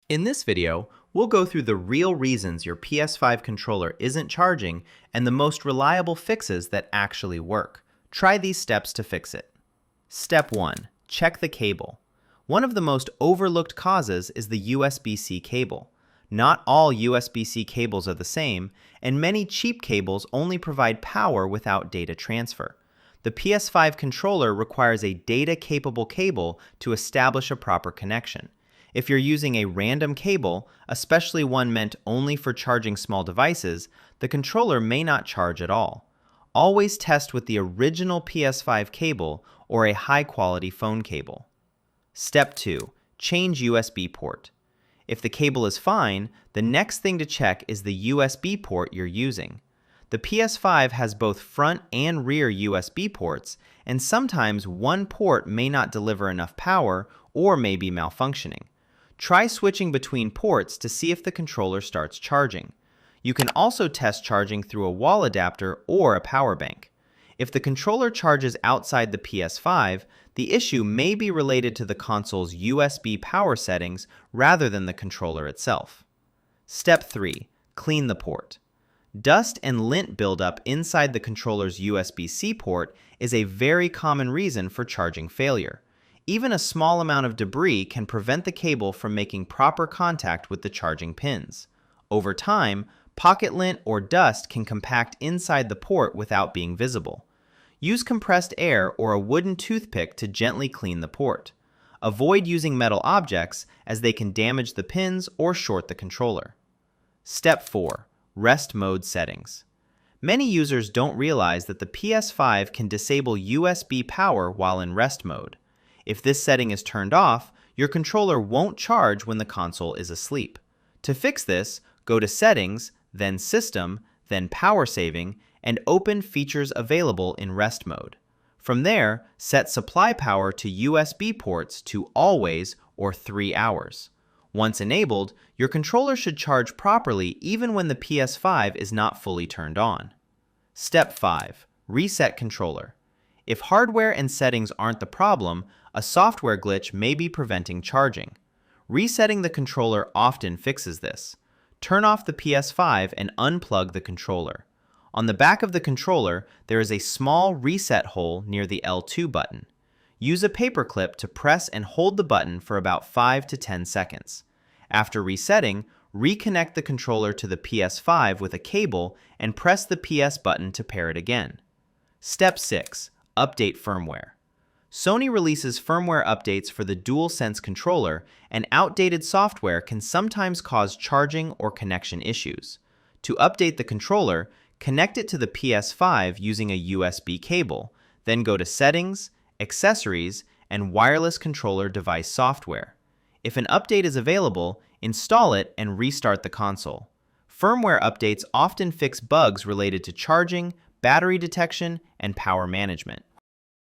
In this video, we'll go through the real reasons your PS5 controller isn't charging and the most reliable fixes that actually work. Try these steps to fix it. Step 1. Check the cable. One of the most overlooked causes is the USB-C cable. Not all USB-C cables are the same, and many cheap cables only provide power without data transfer. The PS5 controller requires a data-capable cable to establish a proper connection. If you're using a random cable, especially one meant only for charging small devices, the controller may not charge at all. Always test with the original PS5 cable or a high-quality phone cable. Step 2. Change USB port. If the cable is fine, the next thing to check is the USB port you're using. The PS5 has both front and rear USB ports, and sometimes one port may not deliver enough power or may be malfunctioning. Try switching between ports to see if the controller starts charging. You can also test charging through a wall adapter or a power bank. If the controller charges outside the PS5, the issue may be related to the console's USB power settings rather than the controller itself. Step 3. Clean the port. Dust and lint buildup inside the controller's USB-C port is a very common reason for charging failure. Even a small amount of debris can prevent the cable from making proper contact with the charging pins. Over time, pocket lint or dust can compact inside the port without being visible. Use compressed air or a wooden toothpick to gently clean the port. Avoid using metal objects as they can damage the pins or short the controller. Step 4. Rest mode settings. Many users don't realize that the PS5 can disable USB power while in rest mode. If this setting is turned off, your controller won't charge when the console is asleep. To fix this, go to Settings, then System, then Power Saving, and open Features Available in Rest Mode. From there, set supply power to USB ports to Always or 3 hours. Once enabled, your controller should charge properly even when the PS5 is not fully turned on. Step 5. Reset controller. If hardware and settings aren't the problem, a software glitch may be preventing charging. Resetting the controller often fixes this. Turn off the PS5 and unplug the controller. On the back of the controller, there is a small reset hole near the L2 button. Use a paperclip to press and hold the button for about 5 to 10 seconds. After resetting, reconnect the controller to the PS5 with a cable and press the PS button to pair it again. Step 6. Update firmware. Sony releases firmware updates for the DualSense controller, and outdated software can sometimes cause charging or connection issues. To update the controller, connect it to the PS5 using a USB cable, then go to Settings, Accessories, and Wireless Controller Device Software. If an update is available, install it and restart the console. Firmware updates often fix bugs related to charging, battery detection, and power management.